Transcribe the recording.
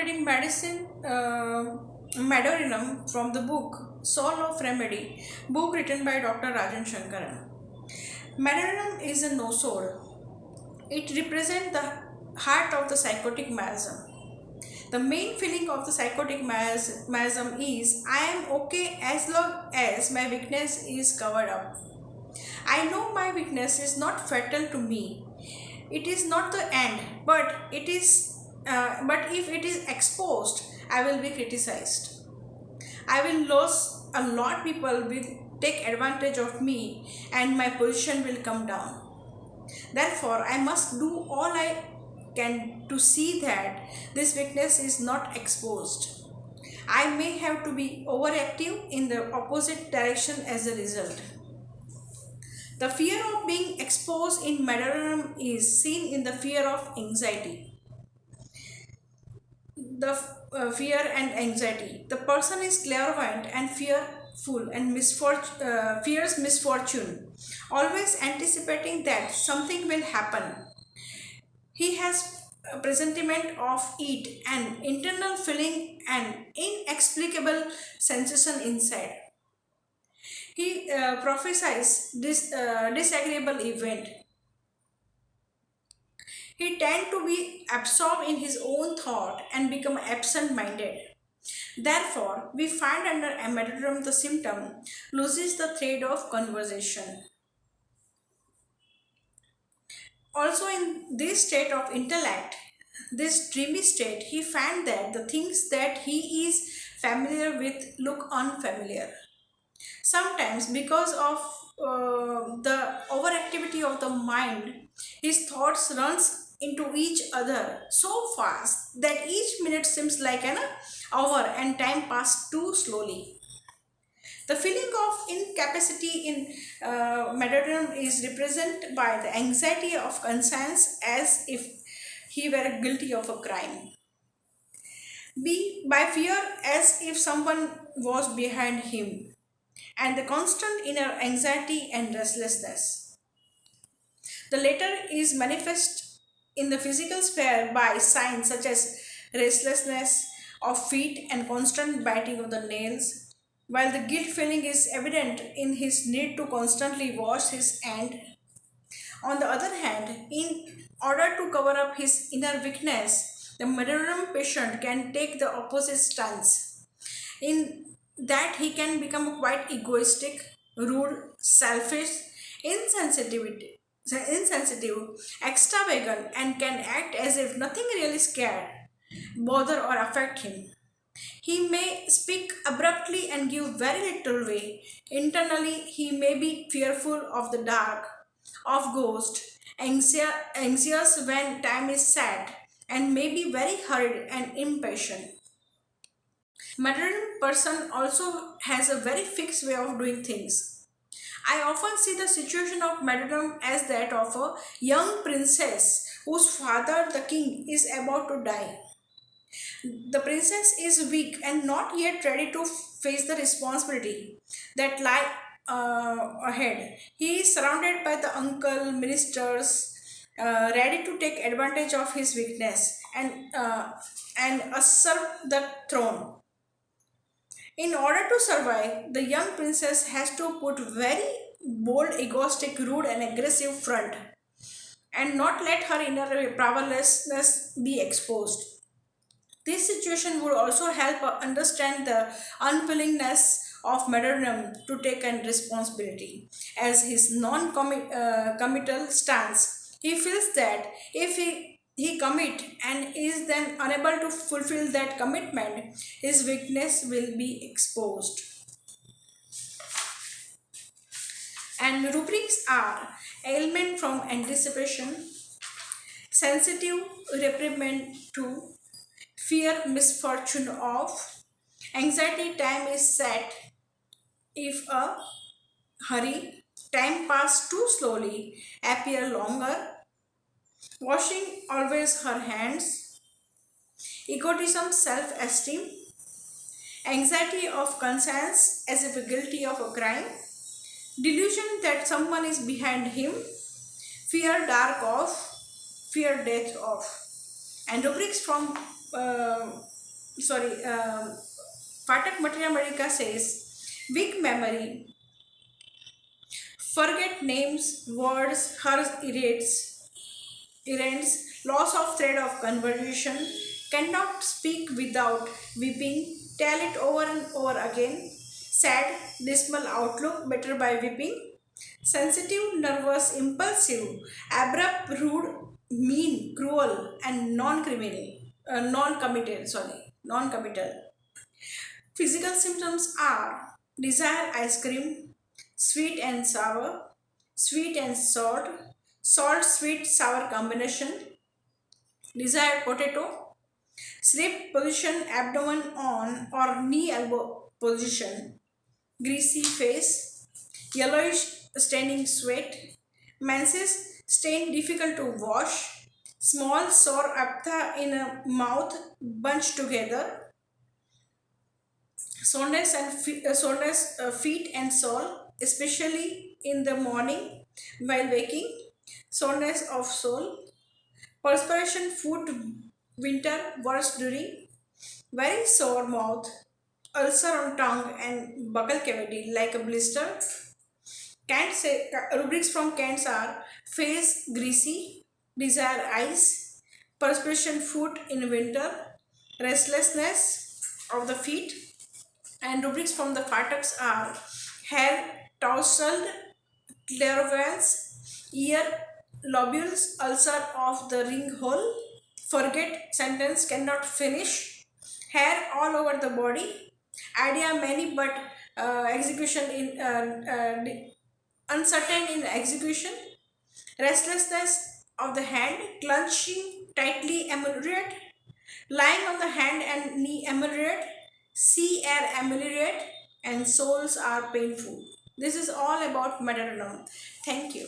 reading medorrhinum from the book Soul of Remedy, book written by Dr. Rajan Shankaran. Medorrhinum is a no-sword. It represents the heart of the psychotic miasm. The main feeling of the psychotic miasm is I am okay as long as my weakness is covered up. I know my weakness is not fatal to me. It is not the end, but it is. But if it is exposed, I will be criticized. I will lose a lot. People will take advantage of me, and my position will come down. Therefore, I must do all I can to see that this weakness is not exposed. I may have to be overactive in the opposite direction as a result. The fear of being exposed in martyrdom is seen in the fear of anxiety. The fear and anxiety. The person is clairvoyant and fearful and fears misfortune, always anticipating that something will happen. He has a presentiment of it, an internal feeling, and inexplicable sensation inside. He prophesies this disagreeable event. He tend to be absorbed in his own thought and become absent-minded. Therefore, we find under emetodrome the symptom loses the thread of conversation. Also, in this state of intellect, this dreamy state, he found that the things that he is familiar with look unfamiliar. Sometimes, because of the overactivity of the mind, his thoughts runs into each other so fast that each minute seems like an hour and time passed too slowly. The feeling of incapacity in martyrdom is represented by the anxiety of conscience as if he were guilty of a crime. B. By fear as if someone was behind him, and the constant inner anxiety and restlessness. The latter is manifest in the physical sphere by signs such as restlessness of feet and constant biting of the nails, while the guilt feeling is evident in his need to constantly wash his hand. On the other hand, in order to cover up his inner weakness, the martyrdom patient can take the opposite stance in that he can become quite egoistic, rude, selfish, insensitive, extravagant, and can act as if nothing really scared, bother, or affect him. He may speak abruptly and give very little way. Internally, he may be fearful of the dark, of ghosts, anxious when time is sad, and may be very hurried and impatient. Modern person also has a very fixed way of doing things. I often see the situation of martyrdom as that of a young princess whose father, the king, is about to die. The princess is weak and not yet ready to face the responsibility that lie ahead. He is surrounded by the uncle, ministers, ready to take advantage of his weakness and usurp the throne. In order to survive, the young princess has to put very bold, egoistic, rude, and aggressive front and not let her inner powerlessness be exposed. This situation would also help understand the unwillingness of martyrdom to take an responsibility as his non-committal stance. He feels that if he commit and is then unable to fulfill that commitment, his weakness will be exposed. And rubrics are ailment from anticipation, sensitive reprimand to fear misfortune of, anxiety time is set if a hurry, time pass too slowly, appear longer, washing always her hands, egotism self-esteem, anxiety of conscience as if guilty of a crime, delusion that someone is behind him, fear dark of, fear death of. And rubrics from sorry, Patak Matria says, weak memory, forget names, words, her errands, loss of thread of conversation, cannot speak without weeping, tell it over and over again, sad, dismal outlook, better by weeping, sensitive, nervous, impulsive, abrupt, rude, mean, cruel, and non-criminal, non-committal. Physical symptoms are desire ice cream, sweet and salt, salt, sweet, sour combination, desire potato, sleep position, abdomen on or knee elbow position, greasy face, yellowish staining sweat, menses stain difficult to wash, small sore aptha in a mouth bunched together, soreness feet and sole, especially in the morning while waking, soreness of sole, perspiration, foot, winter, worse during, very sore mouth, ulcer on tongue and buccal cavity like a blister. Rubrics from Cants are face greasy, desire ice, perspiration foot in winter, restlessness of the feet, and rubrics from the Fataks are hair tousled, clairvoyance, ear lobules, ulcer of the ring hole, forget sentence cannot finish, hair all over the body, idea many but execution in uncertain in execution, restlessness of the hand, clenching tightly ameliorate, lying on the hand and knee ameliorate, sea air ameliorate, and soles are painful. This is all about medorrhinum. Thank you.